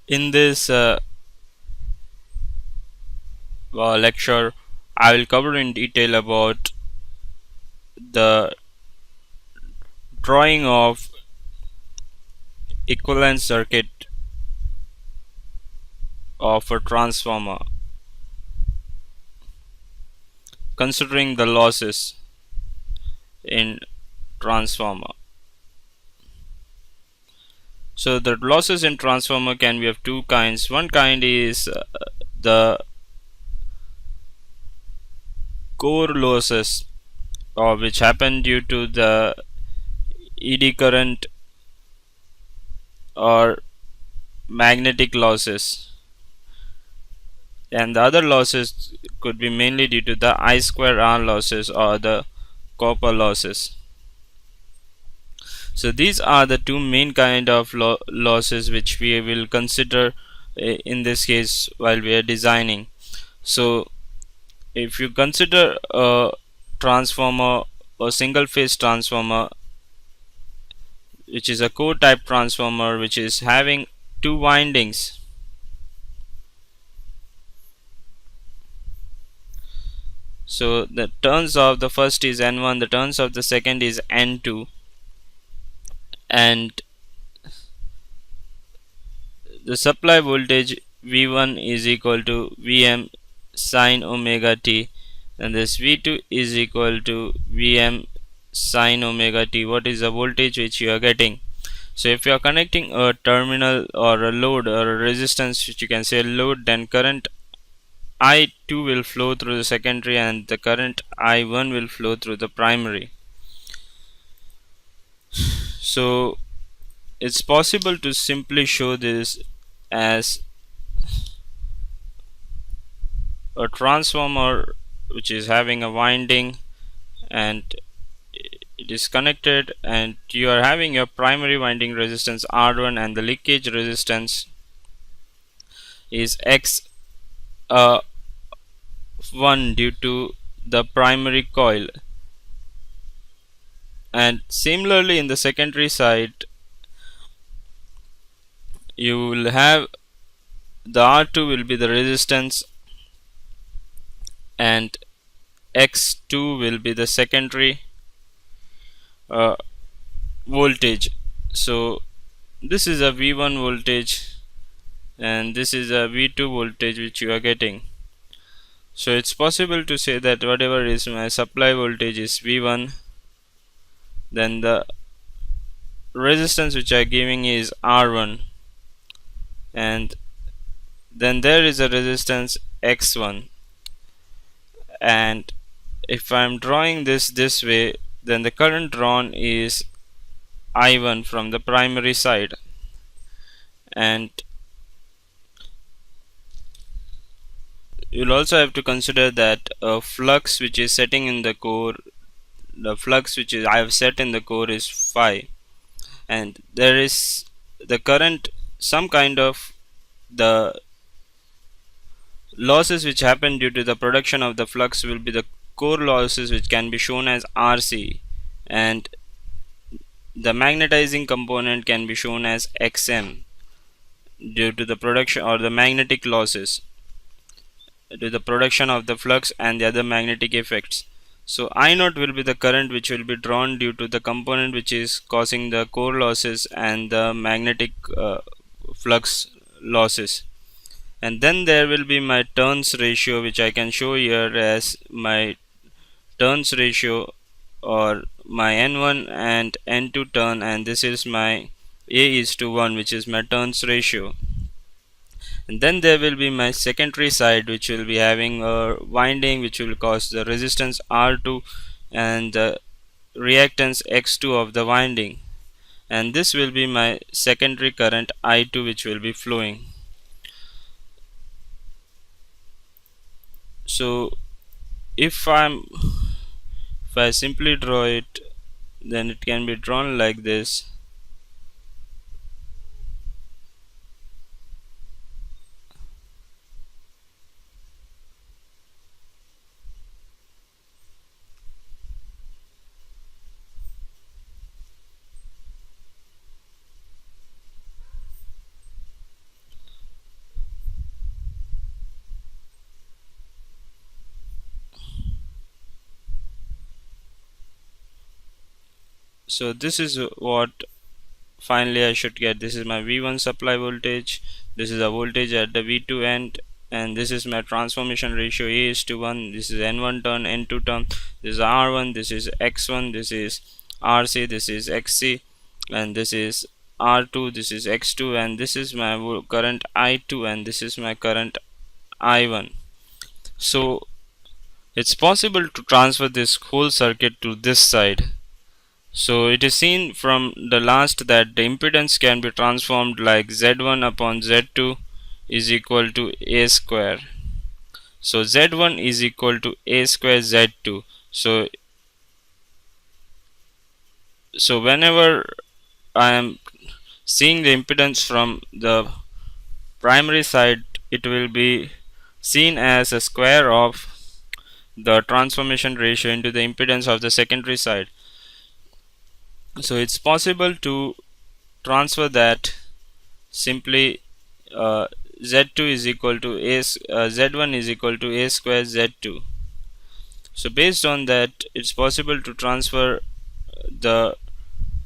In this lecture, I will cover in detail about the drawing of equivalent circuit of a transformer, considering the losses in transformer. So the losses in transformer can be of two kinds. One kind is the core losses, or which happen due to the eddy current or magnetic losses, and the other losses could be mainly due to the I square R losses or the copper losses. So these are the two main kind of losses which we will consider in this case while we are designing. So if you consider a transformer, a single phase transformer, which is a core type transformer which is having two windings. So the turns of the first is N1, the turns of the second is N2, and the supply voltage V1 is equal to Vm sine omega t, and this V2 is equal to Vm sine omega t. What is the voltage which you are getting? So if you are connecting a terminal or a load or a resistance, which you can say load, then current I2 will flow through the secondary and the current I1 will flow through the primary. So it's possible to simply show this as a transformer which is having a winding and it is connected, and you are having your primary winding resistance R1 and the leakage resistance is X 1 due to the primary coil. And similarly in the secondary side you will have the R2 will be the resistance and X2 will be the secondary uh, voltage. So this is a V1 voltage and this is a V2 voltage which you are getting. So it's possible to say that whatever is my supply voltage is V1, then the resistance which I am giving is R1, and then there is a resistance X1, and if I am drawing this way, then the current drawn is I1 from the primary side, and you'll also have to consider that a flux which is setting in the core, the flux which is I have set in the core is phi, and there is the current, some kind of the losses which happen due to the production of the flux will be the core losses, which can be shown as RC, and the magnetizing component can be shown as XM due to the production or the magnetic losses due to the production of the flux and the other magnetic effects. So I naught will be the current which will be drawn due to the component which is causing the core losses and the magnetic flux losses. And then there will be my turns ratio, which I can show here as my turns ratio or my N1 and N2 turn, and this is my A is to 1, which is my turns ratio. And then there will be my secondary side, which will be having a winding which will cause the resistance R2 and the reactance X2 of the winding, and this will be my secondary current I2 which will be flowing. So if I simply draw it, then it can be drawn like this. So this is what finally I should get. This is my V1 supply voltage, this is a voltage at the V2 end, and this is my transformation ratio A is to 1. This is N1 turn, N2 turn, this is R1, this is X1, this is RC, this is XC, and this is R2, this is X2, and this is my current I2, and this is my current I1. So it's possible to transfer this whole circuit to this side. So it is seen from the last that the impedance can be transformed like Z1 upon Z2 is equal to A square. So Z1 is equal to A square Z2. So whenever I am seeing the impedance from the primary side, it will be seen as a square of the transformation ratio into the impedance of the secondary side. So it's possible to transfer that simply. Z2 is equal to Z1 is equal to A square Z2. So based on that, it's possible to transfer the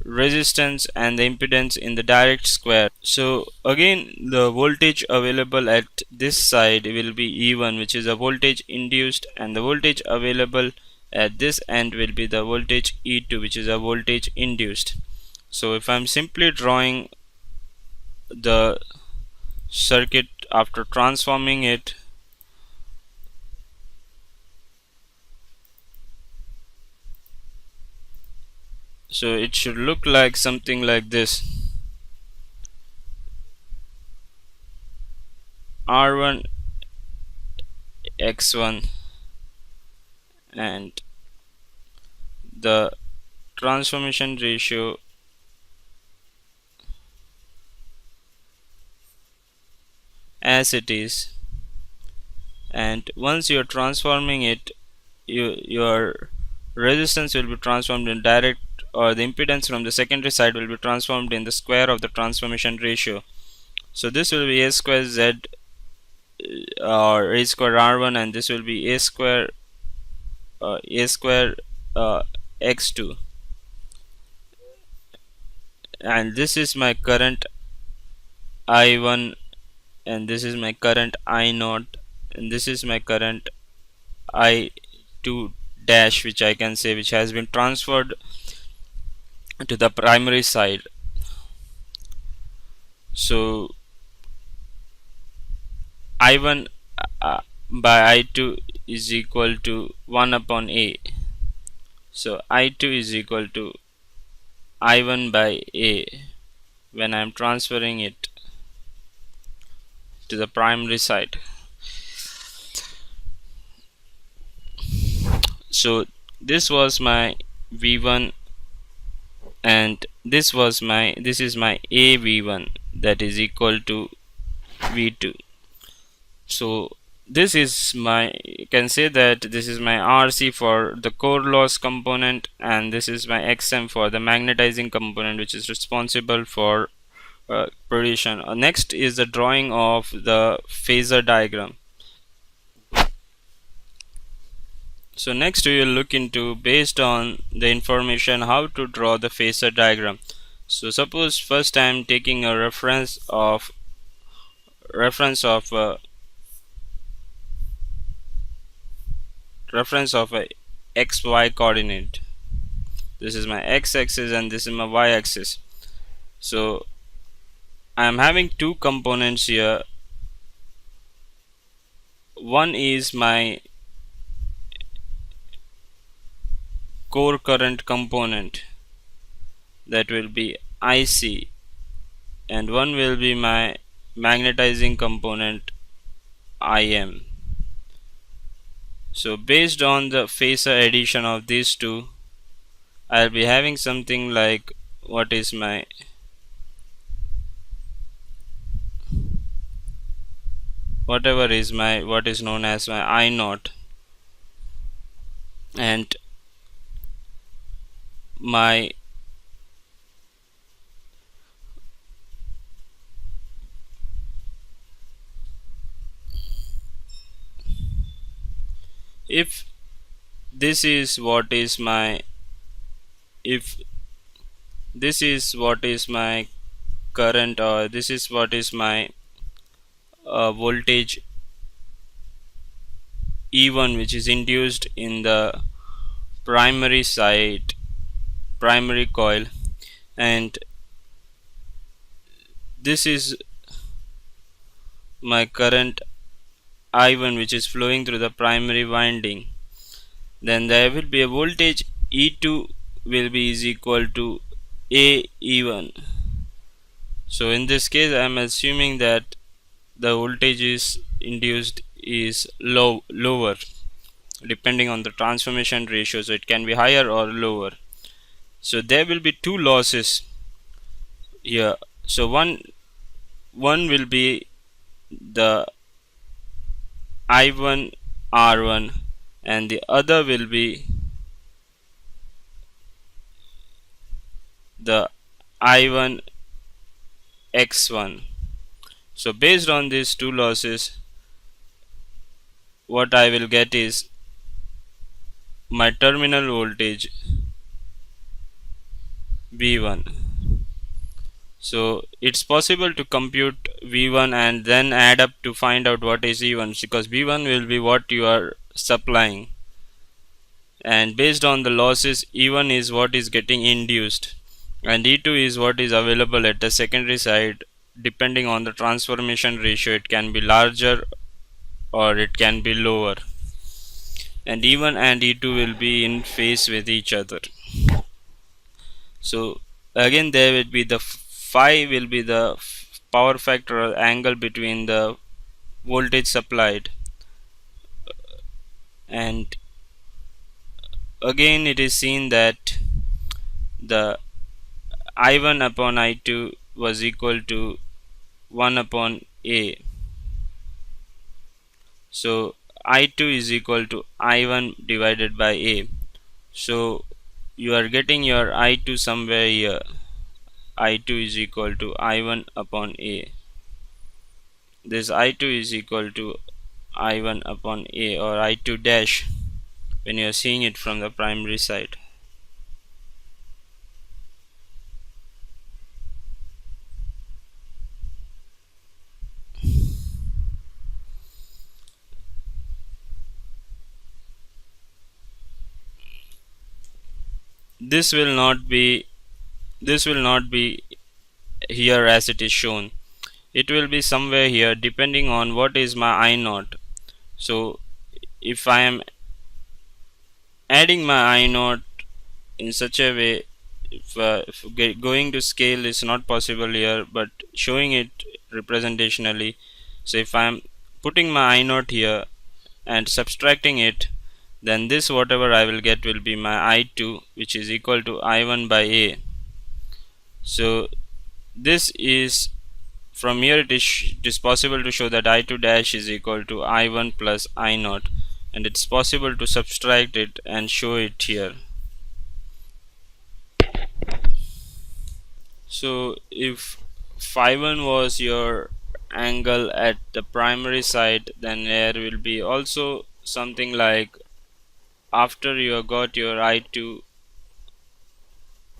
resistance and the impedance in the direct square. So again, the voltage available at this side will be E1, which is a voltage induced, and the voltage available at this end will be the voltage E2, which is a voltage induced. So if I'm simply drawing the circuit after transforming it, so it should look like something like this. R1 X1, and the transformation ratio as it is, and once you're transforming it, your resistance will be transformed in direct, or the impedance from the secondary side will be transformed in the square of the transformation ratio. So this will be A square Z or A square R1, and this will be A square uh, X2, and this is my current I1, and this is my current I0, and this is my current I2 dash, which I can say, which has been transferred to the primary side. So I1 by I2 is equal to 1 upon A. So I2 is equal to I1 by A when I am transferring it to the primary side. So this was my V1, and this is my A V1, that is equal to V2. So this is my, you can say that this is my RC for the core loss component, and this is my XM for the magnetizing component, which is responsible for production. Next is the drawing of the phasor diagram. So next we will look into, based on the information, how to draw the phasor diagram. So suppose first I am taking a reference of a xy coordinate. This is my x-axis and this is my y-axis. So I am having two components here. One is my core current component, that will be IC, and one will be my magnetizing component IM. So based on the phasor addition of these two, I'll be having something like what is known as my I naught, and my if this is what is my, if this is what is my current, or this is what is my voltage E1 which is induced in the primary side, primary coil, and this is my current I1 which is flowing through the primary winding. Then there will be a voltage E2 will be is equal to A E1. So in this case I am assuming that the voltage is induced is lower depending on the transformation ratio, so it can be higher or lower. So there will be two losses here. So one will be the I1 R1 and the other will be the I1 X1. So based on these two losses, what I will get is my terminal voltage V1. So it's possible to compute V1 and then add up to find out what is E1, because V1 will be what you are supplying, and based on the losses E1 is what is getting induced and E2 is what is available at the secondary side. Depending on the transformation ratio, it can be larger or it can be lower, and E1 and E2 will be in phase with each other. So again there will be the phi will be the power factor or angle between the voltage supplied, and again it is seen that the I1 upon I2 was equal to 1 upon A. So I2 is equal to I1 divided by A. So you are getting your I2 somewhere here. I2 is equal to I1 upon A. This I2 is equal to I1 upon A, or I2 dash when you are seeing it from the primary side. This will not be here as it is shown. It will be somewhere here depending on what is my I naught. So if I am adding my I naught in such a way, if going to scale is not possible here, but showing it representationally. So if I am putting my I naught here and subtracting it, then this whatever I will get will be my I2, which is equal to I1 by A. So this is, from here it is possible to show that I2 dash is equal to I1 plus I naught, and it's possible to subtract it and show it here. So if phi 1 was your angle at the primary side, then there will be also something like, after you have got your I2,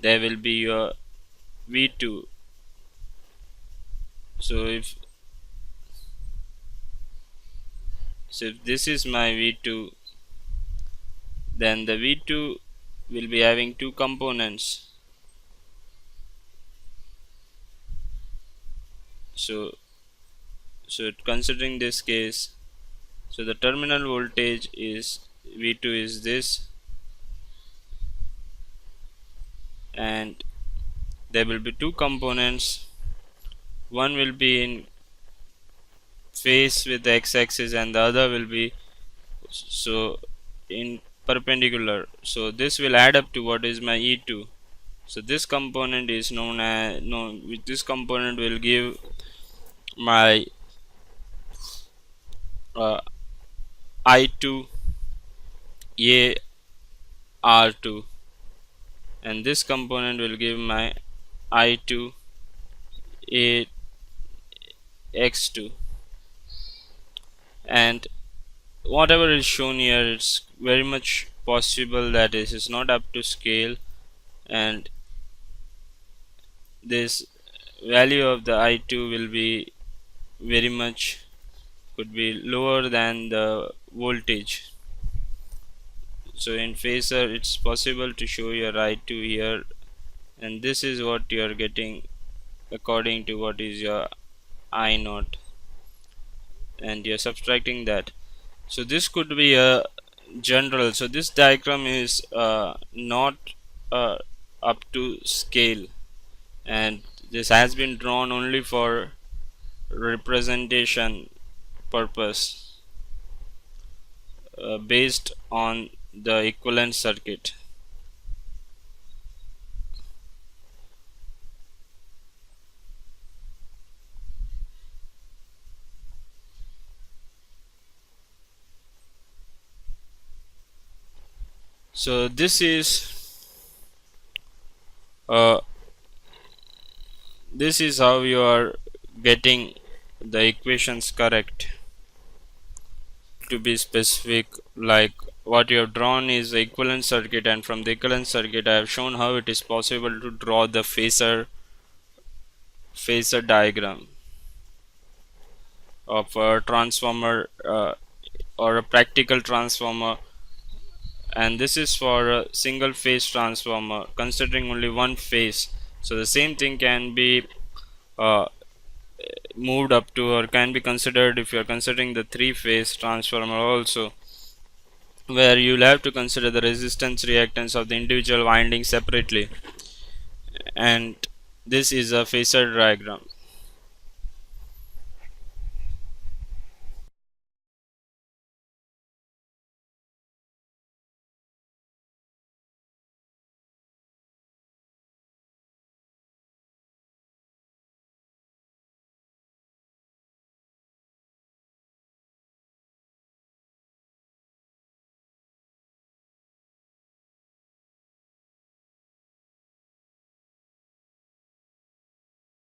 there will be your V2. So if this is my V2, then the V2 will be having two components. So considering this case, so the terminal voltage is V2 is this, and there will be two components. One will be in phase with the x-axis and the other will be so in perpendicular. So this will add up to what is my E2. So this component is known as this component will give my I2 A R2, and this component will give my I2 A X2, and whatever is shown here, it's very much possible that this is not up to scale, and this value of the I2 will be very much, could be lower than the voltage. So in phasor it's possible to show your I2 here, and this is what you are getting according to what is your I naught, and you're subtracting that. So this could be a general. So this diagram is not uh, up to scale, and this has been drawn only for representation purpose, based on the equivalent circuit. So uh, this is how you are getting the equations correct. To be specific, like what you have drawn is the equivalent circuit, and from the equivalent circuit I have shown how it is possible to draw the phasor diagram of a transformer, or a practical transformer, and this is for a single phase transformer considering only one phase. So the same thing can be uh, moved up to, or can be considered if you are considering the three phase transformer also, where you'll have to consider the resistance reactance of the individual windings separately. And this is a phasor diagram.